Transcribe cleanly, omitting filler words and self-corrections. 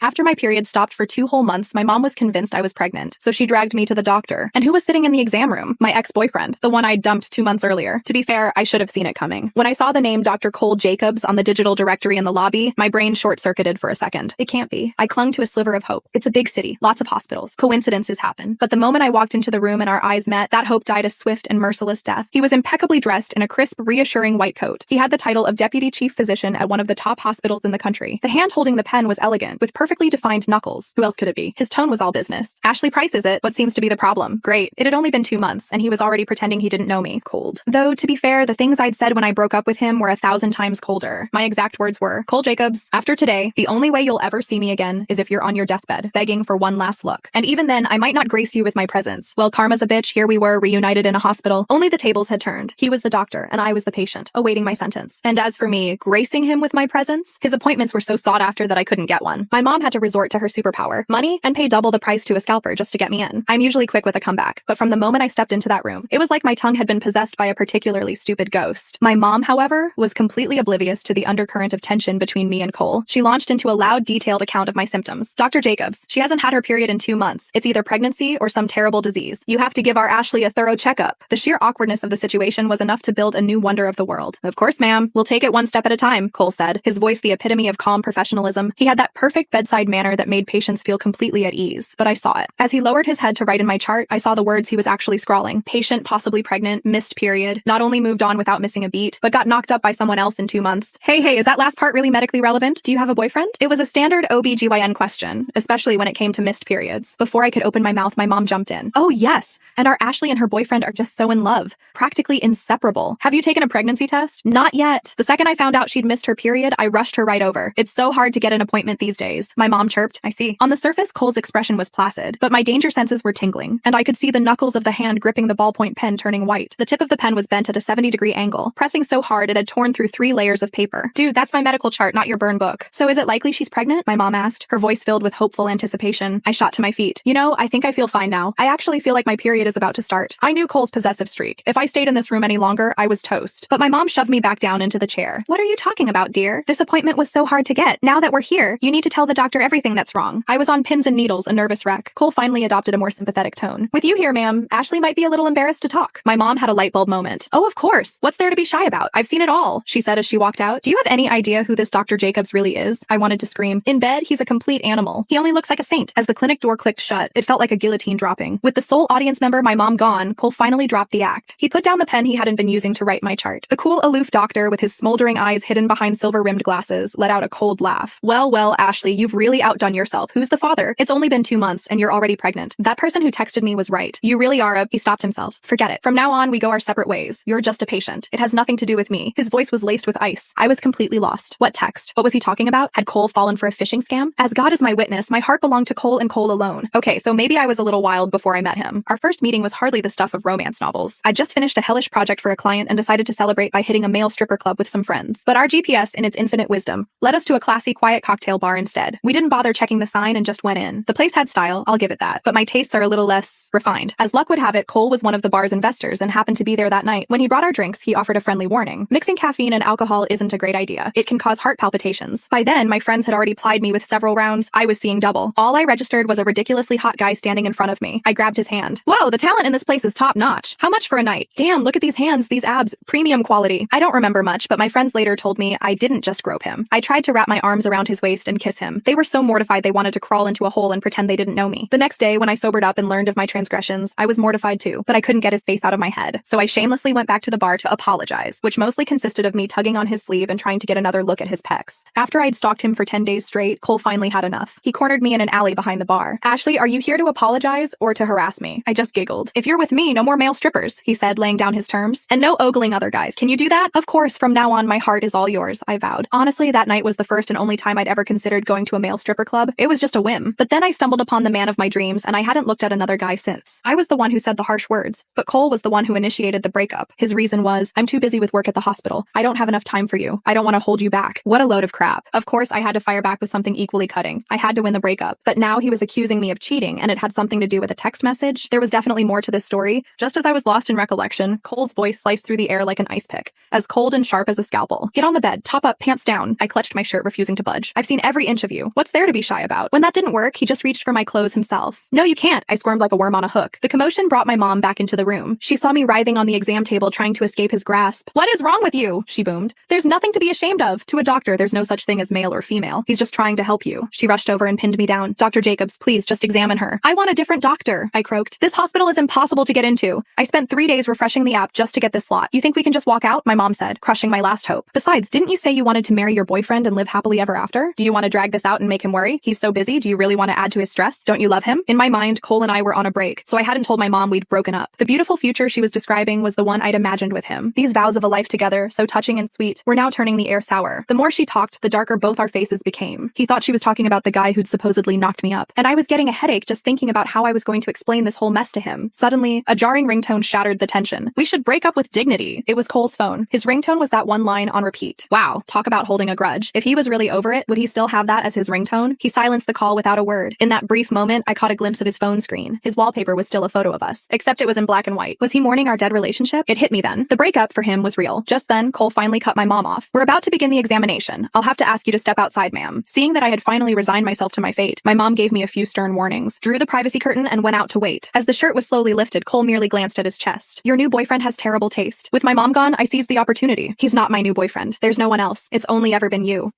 After my period stopped for 2 whole months, my mom was convinced I was pregnant, so she dragged me to the doctor. And who was sitting in the exam room? My ex-boyfriend, the one I dumped 2 months earlier. To be fair, I should have seen it coming. When I saw the name Dr. Cole Jacobs on the digital directory in the lobby, my brain short-circuited for a second. It can't be. I clung to a sliver of hope. It's a big city, lots of hospitals. Coincidences happen. But the moment I walked into the room and our eyes met, that hope died a swift and merciless death. He was impeccably dressed in a crisp, reassuring white coat. He had the title of Deputy Chief Physician at one of the top hospitals in the country. The hand holding the pen was elegant, with perfectly defined knuckles. Who else could it be? His tone was all business. Ashley Price, is it? What seems to be the problem? Great. It had only been 2 months, and he was already pretending he didn't know me. Cold. Though, to be fair, the things I'd said when I broke up with him were 1,000 times colder. My exact words were, Cole Jacobs, after today, the only way you'll ever see me again is if you're on your deathbed, begging for one last look. And even then, I might not grace you with my presence. Well, karma's a bitch. Here we were, reunited in a hospital. Only the tables had turned. He was the doctor, and I was the patient, awaiting my sentence. And as for me, gracing him with my presence, his appointments were so sought after that I couldn't get one. My mom had to resort to her superpower, money, and pay double the price to a scalper just to get me in. I'm usually quick with a comeback, but from the moment I stepped into that room, it was like my tongue had been possessed by a particularly stupid ghost. My mom, however, was completely oblivious to the undercurrent of tension between me and Cole. She launched into a loud, detailed account of my symptoms. Dr. Jacobs, she hasn't had her period in 2 months. It's either pregnancy or some terrible disease. You have to give our Ashley a thorough checkup. The sheer awkwardness of the situation was enough to build a new wonder of the world. Of course, ma'am. We'll take it one step at a time, Cole said, his voice the epitome of calm professionalism. He had that perfect bedside manner that made patients feel completely at ease, but I saw it. As he lowered his head to write in my chart, I saw the words he was actually scrawling. Patient, possibly pregnant, missed period, not only moved on without missing a beat, but got knocked up by someone else in 2 months. Hey, is that last part really medically relevant? Do you have a boyfriend? It was a standard OBGYN question, especially when it came to missed periods. Before I could open my mouth, my mom jumped in. Oh, yes. And our Ashley and her boyfriend are just so in love. Practically inseparable. Have you taken a pregnancy test? Not yet. The second I found out she'd missed her period, I rushed her right over. It's so hard to get an appointment these days. My mom chirped. I see. On the surface, Cole's expression was placid, but my danger senses were tingling, and I could see the knuckles of the hand gripping the ballpoint pen turning white. The tip of the pen was bent at a 70-degree angle, pressing so hard it had torn through 3 layers of paper. Dude, that's my medical chart, not your burn book. So is it likely she's pregnant? My mom asked, her voice filled with hopeful anticipation. I shot to my feet. You know, I think I feel fine now. I actually feel like my period is about to start. I knew Cole's possessive streak. If I stayed in this room any longer, I was toast. But my mom shoved me back down into the chair. What are you talking about, dear? This appointment was so hard to get. Now that we're here, you need to tell the doctor everything that's wrong. I was on pins and needles, a nervous wreck. Cole finally adopted a more sympathetic tone. With you here, ma'am, Ashley might be a little embarrassed to talk. My mom had a light bulb moment. Oh, of course. What's there to be shy about? I've seen it all, she said as she walked out. Do you have any idea who this Dr. Jacobs really is? I wanted to scream. In bed, he's a complete animal. He only looks like a saint. As the clinic door clicked shut, it felt like a guillotine dropping. With the sole audience member, my mom, gone, Cole finally dropped the act. He put down the pen he hadn't been using to write my chart. The cool, aloof doctor, with his smoldering eyes hidden behind silver-rimmed glasses, let out a cold laugh. Well, Ashley, you've really outdone yourself. Who's the father? It's only been 2 months, and you're already pregnant. That person who texted me was right. You really are a— He stopped himself. Forget it. From now on, we go our separate ways. You're just a patient. It has nothing to do with me. His voice was laced with ice. I was completely lost. What text? What was he talking about? Had Cole fallen for a phishing scam? As God is my witness, my heart belonged to Cole and Cole alone. Okay, so maybe I was a little wild before I met him. Our first meeting was hardly the stuff of romance novels. I'd just finished a hellish project for a client and decided to celebrate by hitting a male stripper club with some friends. But our GPS, in its infinite wisdom, led us to a classy, quiet cocktail bar instead. We didn't bother checking the sign and just went in. The place had style, I'll give it that, but my tastes are a little less refined. As luck would have it, Cole was one of the bar's investors and happened to be there that night. When he brought our drinks, he offered a friendly warning. Mixing caffeine and alcohol isn't a great idea. It can cause heart palpitations. By then, my friends had already plied me with several rounds. I was seeing double. All I registered was a ridiculously hot guy standing in front of me. I grabbed his hand. Whoa, the talent in this place is top notch. How much for a night? Damn, look at these hands, these abs, premium quality. I don't remember much, but my friends later told me I didn't just grope him. I tried to wrap my arms around his waist and kiss him. They were so mortified they wanted to crawl into a hole and pretend they didn't know me. The next day, when I sobered up and learned of my transgressions, I was mortified too, but I couldn't get his face out of my head. So I shamelessly went back to the bar to apologize, which mostly consisted of me tugging on his sleeve and trying to get another look at his pecs. After I'd stalked him for 10 days straight, Cole finally had enough. He cornered me in an alley behind the bar. Ashley, are you here to apologize or to harass me? I just giggled. If you're with me, no more male strippers, he said, laying down his terms. And no ogling other guys. Can you do that? Of course, from now on, my heart is all yours, I vowed. Honestly, that night was the first and only time I'd ever considered going to a male stripper club. It was just a whim. But then I stumbled upon the man of my dreams, and I hadn't looked at another guy since. I was the one who said the harsh words, but Cole was the one who initiated the breakup. His reason was, I'm too busy with work at the hospital. I don't have enough time for you. I don't want to hold you back. What a load of crap. Of course, I had to fire back with something equally cutting. I had to win the breakup. But now he was accusing me of cheating, and it had something to do with a text message. There was definitely more to this story. Just as I was lost in recollection, Cole's voice sliced through the air like an ice pick, as cold and sharp as a scalpel. Get on the bed, top up, pants down. I clutched my shirt, refusing to budge. I've seen every inch of you. What's there to be shy about? When that didn't work, he just reached for my clothes himself. No, you can't, I squirmed like a worm on a hook. The commotion brought my mom back into the room. She saw me writhing on the exam table trying to escape his grasp. What is wrong with you? She boomed. There's nothing to be ashamed of. To a doctor, there's no such thing as male or female. He's just trying to help you. She rushed over and pinned me down. Dr. Jacobs, please just examine her. I want a different doctor, I croaked. This hospital is impossible to get into. I spent 3 days refreshing the app just to get this slot. You think we can just walk out? My mom said, crushing my last hope. Besides, didn't you say you wanted to marry your boyfriend and live happily ever after? Do you want to drag this out and make him worry? He's so busy. Do you really want to add to his stress? Don't you love him? In my mind, Cole and I were on a break, so I hadn't told my mom we'd broken up. The beautiful future she was describing was the one I'd imagined with him. These vows of a life together, so touching and sweet, were now turning the air sour. The more she talked, the darker both our faces became. He thought she was talking about the guy who'd supposedly knocked me up, and I was getting a headache just thinking about how I was going to explain this whole mess to him. Suddenly, a jarring ringtone shattered the tension. We should break up with dignity. It was Cole's phone. His ringtone was that one line on repeat. Wow, talk about holding a grudge. If he was really over it, would he still have that as his ringtone? He silenced the call without a word. In that brief moment, I caught a glimpse of his phone screen. His wallpaper was still a photo of us, except it was in black and white. Was he mourning our dead relationship? It hit me then. The breakup for him was real. Just then, Cole finally cut my mom off. We're about to begin the examination. I'll have to ask you to step outside, ma'am. Seeing that I had finally resigned myself to my fate, my mom gave me a few stern warnings, drew the privacy curtain, and went out to wait. As the shirt was slowly lifted, Cole merely glanced at his chest. Your new boyfriend has terrible taste. With my mom gone, I seized the opportunity. He's not my new boyfriend. There's no one else. It's only ever been you.